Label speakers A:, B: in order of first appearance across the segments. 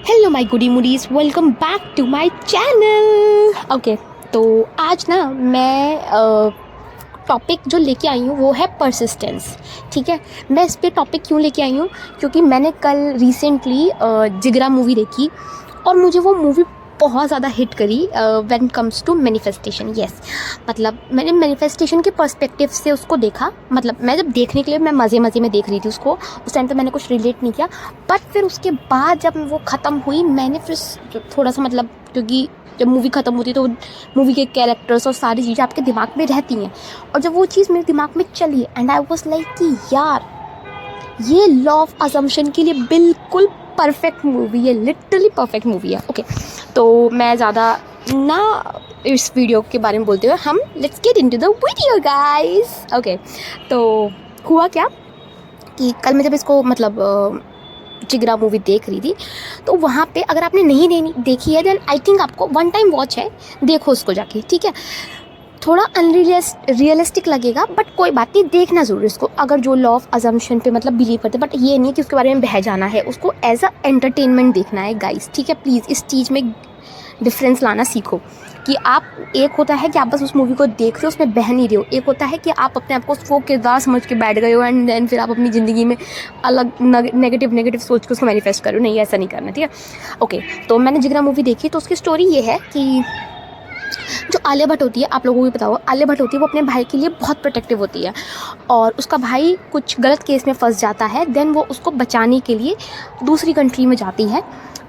A: Hello my goody moodies, welcome back to my channel. Okay, तो आज ना मैं टॉपिक जो लेके आई हूँ वो है परसिस्टेंस। ठीक है, मैं इस पे टॉपिक क्यों लेके आई हूँ क्योंकि मैंने कल रिसेंटली जिगरा मूवी देखी और मुझे वो मूवी बहुत ज़्यादा हिट करी when comes to manifestation. Yes, मतलब मैंने मैनिफेस्टेशन के पर्सपेक्टिव से उसको देखा। मतलब मैं जब देखने के लिए मैं मज़े में देख रही थी उसको, उस टाइम पे मैंने कुछ रिलेट नहीं किया, बट फिर उसके बाद जब वो ख़त्म हुई मैंने फिर थोड़ा सा मतलब, क्योंकि जब मूवी ख़त्म होती है तो मूवी के कैरेक्टर्स और सारी चीज़ें आपके दिमाग में रहती हैं, और जब वो चीज़ मेरे दिमाग में चली एंड आई वाज लाइक कि यार ये लॉ ऑफ अजम्पशन के लिए बिल्कुल परफेक्ट मूवी है, लिटरली परफेक्ट मूवी है। ओके, तो मैं ज़्यादा ना इस वीडियो के बारे में बोलते हुए हम let's get into the video guys. Okay, तो हुआ क्या कि कल मैं जब इसको मतलब जिगरा मूवी देख रही थी तो वहाँ पे अगर आपने नहीं देखी है देन आई थिंक आपको वन टाइम वॉच है, देखो उसको जाके। ठीक है, थोड़ा रियलिस्टिक लगेगा बट कोई बात नहीं, देखना ज़रूर इसको अगर जो लॉ ऑफ अजम्पशन पे मतलब बिलीव करते, बट ये नहीं कि उसके बारे में बह जाना है, उसको एज अ एंटरटेनमेंट देखना है गाइस। ठीक है, प्लीज़ इस चीज़ में डिफरेंस लाना सीखो कि आप, एक होता है कि आप बस उस मूवी को देख रहे हो, उसमें बह नहीं रहे हो, एक होता है कि आप अपने आप को वो किरदार समझ के बैठ गए हो एंड देन फिर आप अपनी ज़िंदगी में अलग नेगेटिव सोच के उसको मैनिफेस्ट करो। नहीं, ऐसा नहीं करना। ठीक है, ओके, तो मैंने जिगरा मूवी देखी तो उसकी स्टोरी ये है कि जो आलिया भट्ट होती है, आप लोगों को भी पता होगा, आलिया भट्ट होती है वो अपने भाई के लिए बहुत प्रोटेक्टिव होती है और उसका भाई कुछ गलत केस में फंस जाता है। देन वो उसको बचाने के लिए दूसरी कंट्री में जाती है,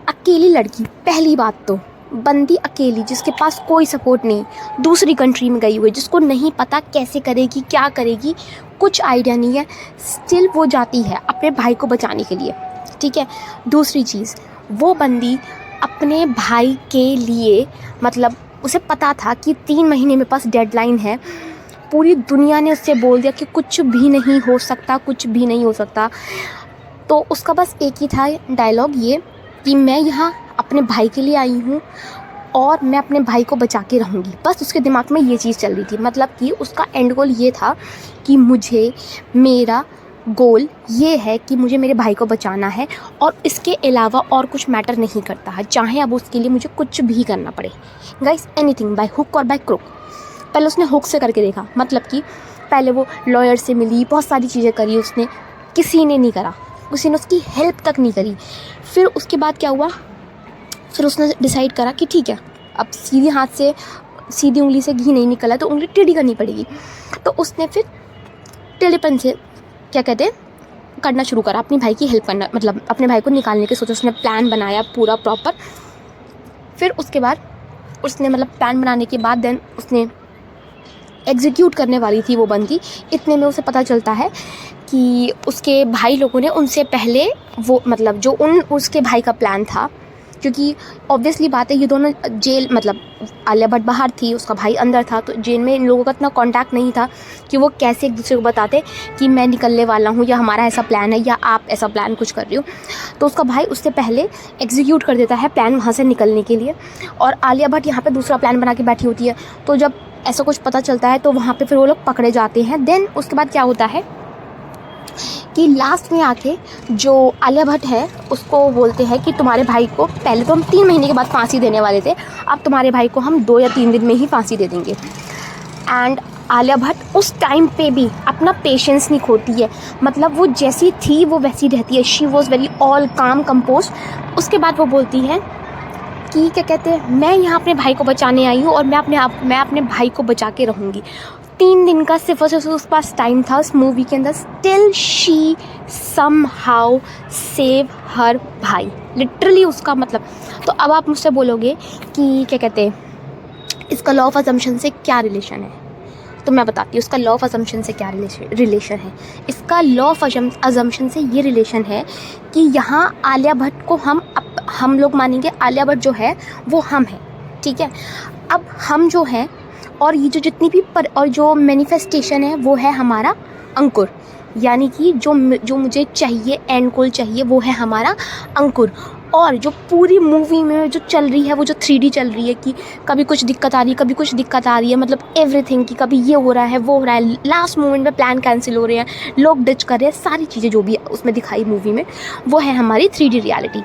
A: अकेली लड़की। पहली बात तो बंदी अकेली, जिसके पास कोई सपोर्ट नहीं, दूसरी कंट्री में गई हुई, जिसको नहीं पता कैसे करेगी, क्या करेगी, कुछ आइडिया नहीं है, स्टिल वो जाती है अपने भाई को बचाने के लिए। ठीक है, दूसरी चीज़, वो बंदी अपने भाई के लिए, मतलब उसे पता था कि 3 महीने में पास डेडलाइन है, पूरी दुनिया ने उससे बोल दिया कि कुछ भी नहीं हो सकता, कुछ भी नहीं हो सकता, तो उसका बस एक ही था डायलॉग ये कि मैं यहाँ अपने भाई के लिए आई हूँ और मैं अपने भाई को बचा के रहूँगी। बस उसके दिमाग में ये चीज़ चल रही थी, मतलब कि उसका एंड गोल ये था कि मुझे, मेरा गोल ये है कि मुझे मेरे भाई को बचाना है और इसके अलावा और कुछ मैटर नहीं करता है, चाहे अब उसके लिए मुझे कुछ भी करना पड़े गाइस, एनीथिंग, बाय हुक और बाय क्रुक। पहले उसने हुक से करके देखा, मतलब कि पहले वो लॉयर से मिली, बहुत सारी चीज़ें करी उसने, किसी ने नहीं करा, किसी ने उसकी हेल्प तक नहीं करी। फिर उसके बाद क्या हुआ, फिर उसने डिसाइड करा कि ठीक है, अब सीधे हाथ से, सीधी उंगली से घी नहीं निकला तो उंगली टेढ़ी करनी पड़ेगी। तो उसने फिर टेढ़ेपन से क्या कहते हैं करना शुरू करा, अपने भाई की हेल्प करना, मतलब अपने भाई को निकालने की सोचा। उसने प्लान बनाया पूरा प्रॉपर। फिर उसके बाद उसने मतलब प्लान बनाने के बाद देन उसने एग्जीक्यूट करने वाली थी वो बंदी। इतने में उसे पता चलता है कि उसके भाई लोगों ने उनसे पहले वो, मतलब जो उसके भाई का प्लान था, क्योंकि ऑब्वियसली बात है ये दोनों जेल, मतलब आलिया भट्ट बाहर थी, उसका भाई अंदर था, तो जेल में इन लोगों का इतना कांटेक्ट नहीं था कि वो कैसे एक दूसरे को बताते कि मैं निकलने वाला हूँ या हमारा ऐसा प्लान है या आप ऐसा प्लान कुछ कर रही हो। तो उसका भाई उससे पहले एग्जीक्यूट कर देता है प्लान वहाँ से निकलने के लिए, और आलिया भट्ट यहाँ पर दूसरा प्लान बना के बैठी होती है। तो जब ऐसा कुछ पता चलता है तो वहाँ पर फिर वो लोग पकड़े जाते हैं। देन उसके बाद क्या होता है कि लास्ट में आके जो आलिया भट्ट है उसको बोलते हैं कि तुम्हारे भाई को, पहले तो हम 3 महीने के बाद फांसी देने वाले थे, अब तुम्हारे भाई को हम 2 या 3 दिन में ही फांसी दे देंगे। एंड आलिया भट्ट उस टाइम पे भी अपना पेशेंस नहीं खोती है, मतलब वो जैसी थी वो वैसी रहती है। शी वॉज वेरी ऑल काम कंपोज। उसके बाद वो बोलती है कि क्या कहते हैं, मैं यहाँ अपने भाई को बचाने आई हूँ और मैं अपने भाई को बचा के रहूँगी। 3 दिन का सिर्फ और सिर्फ उसके पास टाइम था उस मूवी के अंदर, still she somehow save her भाई, लिटरली उसका मतलब। तो अब आप मुझसे बोलोगे कि क्या कहते हैं इसका लॉ ऑफ अजम्पशन से क्या रिलेशन है, तो मैं बताती हूँ इसका लॉ ऑफ अजम्पशन से क्या रिलेशन है। इसका लॉ ऑफ अजम्पशन से ये रिलेशन है कि यहाँ आलिया भट्ट को हम लोग मानेंगे, आलिया भट्ट जो है वो हम है। ठीक है, अब हम जो हैं और ये जो जितनी भी और जो मैनिफेस्टेशन है वो है हमारा अंकुर, यानी कि जो मुझे चाहिए, एंड गोल चाहिए, वो है हमारा अंकुर। और जो पूरी मूवी में जो चल रही है वो जो 3D चल रही है कि कभी कुछ दिक्कत आ रही है, कभी कुछ दिक्कत आ रही है, मतलब एवरीथिंग की कभी ये हो रहा है, वो हो रहा है, लास्ट मोमेंट में प्लान कैंसिल हो रहे हैं, लोग डिच कर रहे हैं, सारी चीज़ें जो भी उसमें दिखाई मूवी में वो है हमारी 3D रियलिटी।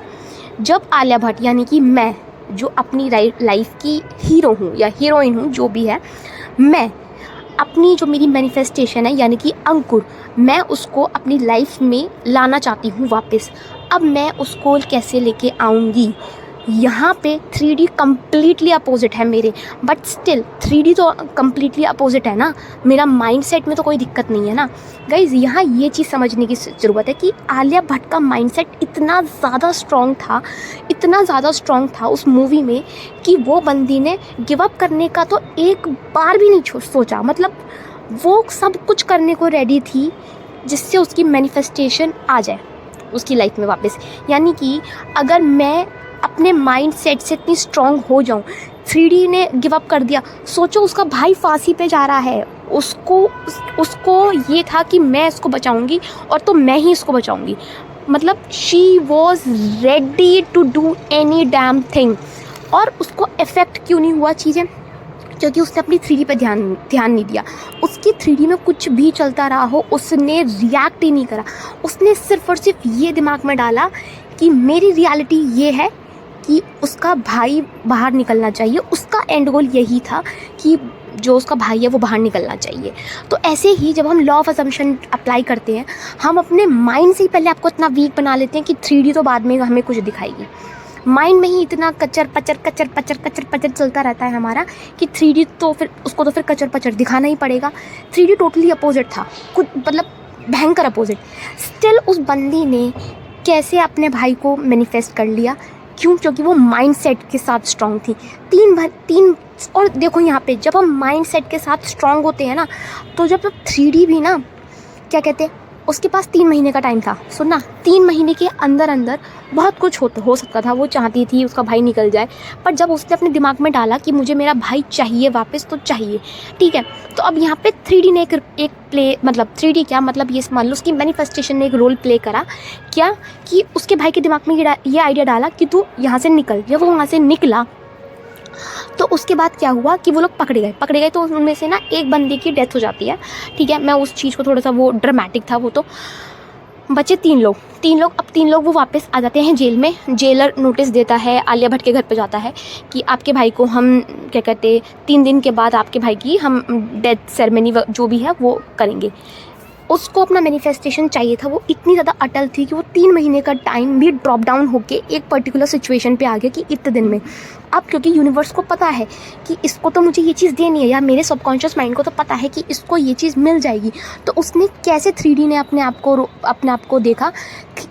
A: जब आलिया भट्ट यानी कि मैं जो अपनी लाइफ की हीरो हूँ या हीरोइन हूँ जो भी है, मैं अपनी जो मेरी मैनिफेस्टेशन है यानी कि अंकुर, मैं उसको अपनी लाइफ में लाना चाहती हूँ वापस। अब मैं उसको कैसे लेके आऊँगी? यहाँ पे 3D कम्प्लीटली अपोजिट है मेरे, बट स्टिल 3D तो कम्प्लीटली अपोजिट है ना, मेरा माइंडसेट में तो कोई दिक्कत नहीं है ना गाइज़। यहाँ ये चीज़ समझने की ज़रूरत है कि आलिया भट्ट का माइंडसेट इतना ज़्यादा स्ट्रॉन्ग था, इतना ज़्यादा स्ट्रॉन्ग था उस मूवी में कि वो बंदी ने गिव अप करने का तो एक बार भी नहीं सोचा। मतलब वो सब कुछ करने को रेडी थी जिससे उसकी मैनिफेस्टेशन आ जाए उसकी लाइफ में वापस। यानी कि अगर मैं अपने माइंड सेट से इतनी स्ट्रॉन्ग हो जाऊँ, 3D ने गिव अप कर दिया, सोचो उसका भाई फांसी पे जा रहा है, उसको ये था कि मैं इसको बचाऊंगी और तो मैं ही इसको बचाऊंगी। मतलब she was ready to do any damn thing. और उसको इफ़ेक्ट क्यों नहीं हुआ चीज़ें? क्योंकि उसने अपनी 3D पे ध्यान नहीं दिया। उसकी 3D में कुछ भी चलता रहा हो, उसने रिएक्ट ही नहीं करा। उसने सिर्फ और सिर्फ ये दिमाग में डाला कि मेरी रियलिटी ये है कि उसका भाई बाहर निकलना चाहिए। उसका एंड गोल यही था कि जो उसका भाई है वो बाहर निकलना चाहिए। तो ऐसे ही जब हम लॉ ऑफ असम्पशन अप्लाई करते हैं, हम अपने माइंड से ही पहले आपको इतना वीक बना लेते हैं कि 3D तो बाद में हमें कुछ दिखाएगी। माइंड में ही इतना कचर पचर चलता रहता है हमारा कि 3D तो फिर उसको तो फिर कचर पचर दिखाना ही पड़ेगा। 3D टोटली अपोजिट था, कुछ मतलब भयंकर अपोजिट। स्टिल उस बंदी ने कैसे अपने भाई को मैनिफेस्ट कर लिया? क्यों? क्योंकि वो माइंडसेट के साथ स्ट्रॉन्ग थी। तीन और देखो यहाँ पे जब हम माइंडसेट के साथ स्ट्रॉन्ग होते हैं ना, तो जब 3D भी ना क्या कहते हैं, उसके पास 3 महीने का टाइम था। सुनना, 3 महीने के अंदर अंदर बहुत कुछ हो सकता था। वो चाहती थी उसका भाई निकल जाए, पर जब उसने अपने दिमाग में डाला कि मुझे मेरा भाई चाहिए वापस, तो चाहिए, ठीक है। तो अब यहाँ पे 3D ने एक प्ले, मतलब 3D क्या, मतलब ये मान लो उसकी मैनिफेस्टेशन ने एक रोल प्ले करा क्या, कि उसके भाई के दिमाग में ये आइडिया डाला कि तू यहाँ से निकल। जब वो वहाँ से निकला तो उसके बाद क्या हुआ कि वो लोग पकड़े गए। तो उनमें से ना एक बंदे की डेथ हो जाती है, ठीक है। मैं उस चीज़ को थोड़ा सा, वो ड्रामेटिक था वो, तो बचे 3 लोग। अब 3 लोग वो वापस आ जाते हैं जेल में। जेलर नोटिस देता है, आलिया भट्ट के घर पे जाता है कि आपके भाई को हम क्या कहते 3 दिन के बाद आपके भाई की हम डेथ सेरेमनी जो भी है वो करेंगे। उसको अपना मैनिफेस्टेशन चाहिए था। वो इतनी ज़्यादा अटल थी कि वो 3 महीने का टाइम भी ड्रॉप डाउन होके एक पर्टिकुलर सिचुएशन पे आ गया कि इतने दिन में। अब क्योंकि यूनिवर्स को पता है कि इसको तो मुझे ये चीज़ देनी है, या मेरे सबकॉन्शियस माइंड को तो पता है कि इसको ये चीज़ मिल जाएगी, तो उसने कैसे 3D ने अपने आप को देखा,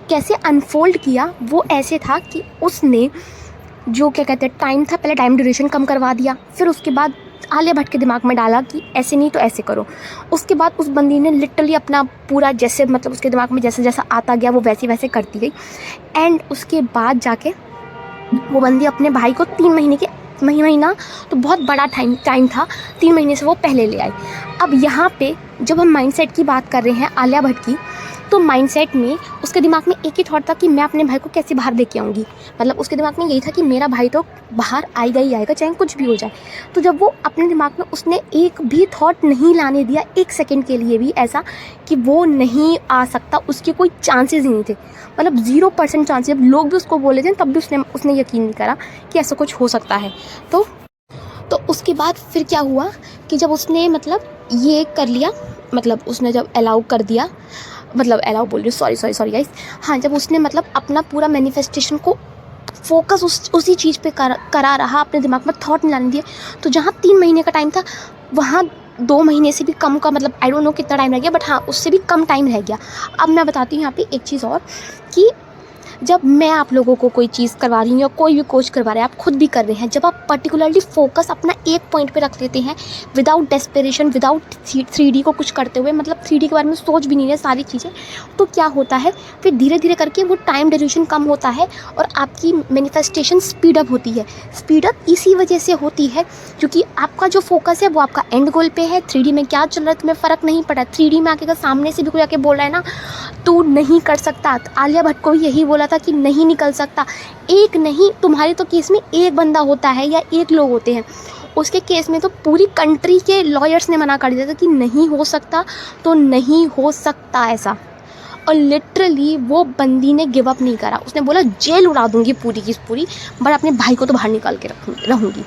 A: कैसे अनफोल्ड किया। वो ऐसे था कि उसने जो क्या कहते हैं टाइम था, पहले टाइम ड्यूरेशन कम करवा दिया, फिर उसके बाद आलिया भट्ट के दिमाग में डाला कि ऐसे नहीं तो ऐसे करो। उसके बाद उस बंदी ने लिटरली अपना पूरा, जैसे मतलब उसके दिमाग में जैसे जैसा आता गया वो वैसे वैसे करती गई। एंड उसके बाद जाके वो बंदी अपने भाई को 3 महीने के महीना तो बहुत बड़ा टाइम था, 3 महीने से वो पहले ले आई। अब यहाँ पे जब हम माइंडसेट की बात कर रहे हैं आलिया भट्ट की, तो माइंडसेट में उसके दिमाग में एक ही थॉट था कि मैं अपने भाई को कैसे बाहर लेके आऊँगी। मतलब उसके दिमाग में यही था कि मेरा भाई तो बाहर आएगा ही आएगा, चाहे कुछ भी हो जाए। तो जब वो अपने दिमाग में, उसने एक भी थॉट नहीं लाने दिया, 1 सेकंड के लिए भी ऐसा कि वो नहीं आ सकता, उसके कोई चांसेस ही नहीं थे। मतलब 0% चांसेस। लोग भी उसको बोले थे तब भी उसने यकीन नहीं करा कि ऐसा कुछ हो सकता है। तो उसके बाद फिर क्या हुआ कि जब उसने मतलब ये कर लिया, मतलब उसने जब अलाउ कर दिया, मतलब अलाउ बोल रही हूँ, सॉरी गाइस, हाँ, जब उसने मतलब अपना पूरा मैनिफेस्टेशन को फोकस उसी चीज़ पे करा रहा, अपने दिमाग में थॉट नहीं लाने दिए, तो जहाँ 3 महीने का टाइम था वहाँ 2 महीने से भी कम का, मतलब आई डोंट नो कितना टाइम रह गया, बट हाँ उससे भी कम टाइम रह गया। अब मैं बताती हूँ यहाँ पे एक चीज़ और, कि जब मैं आप लोगों को कोई चीज़ करवा रही हूँ या कोई भी कोच करवा रहा है, आप खुद भी कर रहे हैं, जब आप पर्टिकुलरली फोकस अपना एक पॉइंट पे रख लेते हैं विदाउट डेस्परेशन, विदाउट 3D को कुछ करते हुए, मतलब 3D के बारे में सोच भी नहीं रहे सारी चीज़ें, तो क्या होता है फिर धीरे धीरे करके वो टाइम ड्यूरेशन कम होता है और आपकी मैनिफेस्टेशन स्पीडअप होती है। स्पीडअप इसी वजह से होती है क्योंकि आपका जो फोकस है वो आपका एंड गोल पे है। 3D में क्या चल रहा है तुम्हें फ़र्क नहीं पड़ा। 3D में आके अगर सामने से भी कोई आके बोल रहा है ना तू नहीं कर सकता, तो आलिया भट्ट को यही बोला था कि नहीं निकल सकता। एक नहीं, तुम्हारे तो केस में एक बंदा होता है या एक लोग होते हैं, उसके केस में तो पूरी कंट्री के लॉयर्स ने मना कर दिया था कि नहीं हो सकता, तो नहीं हो सकता ऐसा। और लिटरली वो बंदी ने गिव अप नहीं करा। उसने बोला जेल उड़ा दूँगी पूरी की पूरी, बट अपने भाई को तो बाहर निकाल के रहूँगी।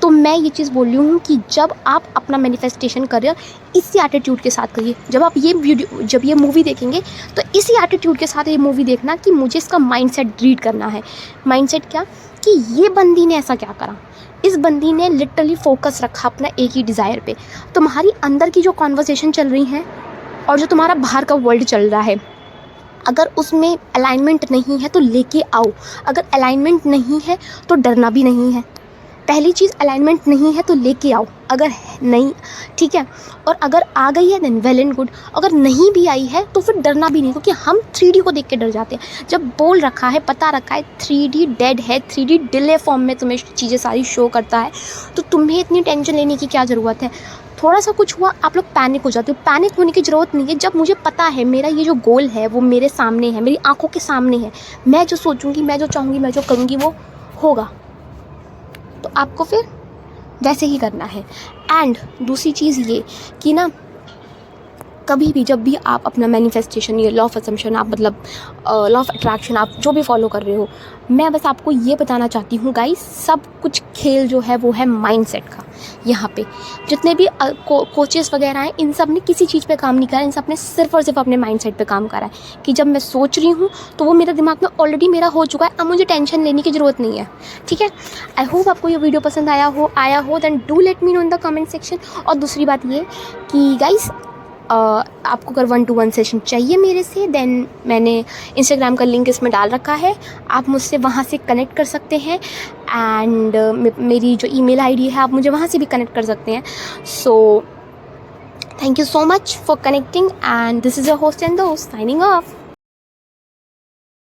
A: तो मैं ये चीज़ बोल रही हूँ कि जब आप अपना मैनिफेस्टेशन कर रहे हो इसी एटीट्यूड के साथ करिए। जब आप जब ये मूवी देखेंगे तो इसी एटीट्यूड के साथ ये मूवी देखना कि मुझे इसका माइंडसेट रीड करना है। माइंडसेट क्या कि ये बंदी ने ऐसा क्या करा। इस बंदी ने लिटरली फोकस रखा अपना एक ही डिज़ायर पे। तुम्हारी अंदर की जो कॉन्वर्सेशन चल रही है और जो तुम्हारा बाहर का वर्ल्ड चल रहा है, अगर उसमें अलाइनमेंट नहीं है तो लेके आओ। अगर अलाइनमेंट नहीं है तो डरना भी नहीं है। पहली चीज़ अलाइनमेंट नहीं है तो लेके आओ। अगर नहीं, ठीक है, और अगर आ गई है देन वेल एंड गुड। अगर नहीं भी आई है तो फिर डरना भी नहीं, क्योंकि हम 3D को देख के डर जाते हैं। जब बोल रखा है, पता रखा है 3D डेड है, 3D डिले फॉर्म में तुम्हें चीज़ें सारी शो करता है, तो तुम्हें इतनी टेंशन लेने की क्या ज़रूरत है। थोड़ा सा कुछ हुआ आप लोग पैनिक हो जाते हो। पैनिक होने की ज़रूरत नहीं है। जब मुझे पता है मेरा ये जो गोल है वो मेरे सामने है, मेरी आंखों के सामने है, मैं जो सोचूंगी, मैं जो चाहूँगी, मैं जो करूँगी वो होगा, तो आपको फिर वैसे ही करना है। एंड दूसरी चीज़ ये कि ना, कभी भी जब भी आप अपना मैनिफेस्टेशन, ये लॉ ऑफ असम्पशन, आप मतलब लॉ ऑफ अट्रैक्शन आप जो भी फॉलो कर रहे हो, मैं बस आपको ये बताना चाहती हूँ गाइस, सब कुछ खेल जो है वो है माइंडसेट का। यहाँ पे जितने भी कोचेस वगैरह हैं, इन सब ने किसी चीज़ पे काम नहीं करा, इन सब ने सिर्फ और सिर्फ अपने माइंडसेट पे काम करा है कि जब मैं सोच रही हूँ तो वो मेरे दिमाग में ऑलरेडी मेरा हो चुका है, अब मुझे टेंशन लेने की ज़रूरत नहीं है। ठीक है, आई होप आपको ये वीडियो पसंद आया हो then do let me know in the comment section. और दूसरी बात ये कि गाइस, आपको अगर 1-to-1 सेशन चाहिए मेरे से, देन मैंने इंस्टाग्राम का लिंक इसमें डाल रखा है, आप मुझसे वहाँ से कनेक्ट कर सकते हैं। एंड मेरी जो ईमेल आईडी है आप मुझे वहाँ से भी कनेक्ट कर सकते हैं। So thank you so much for connecting and this is your host and दोस्त साइनिंग ऑफ।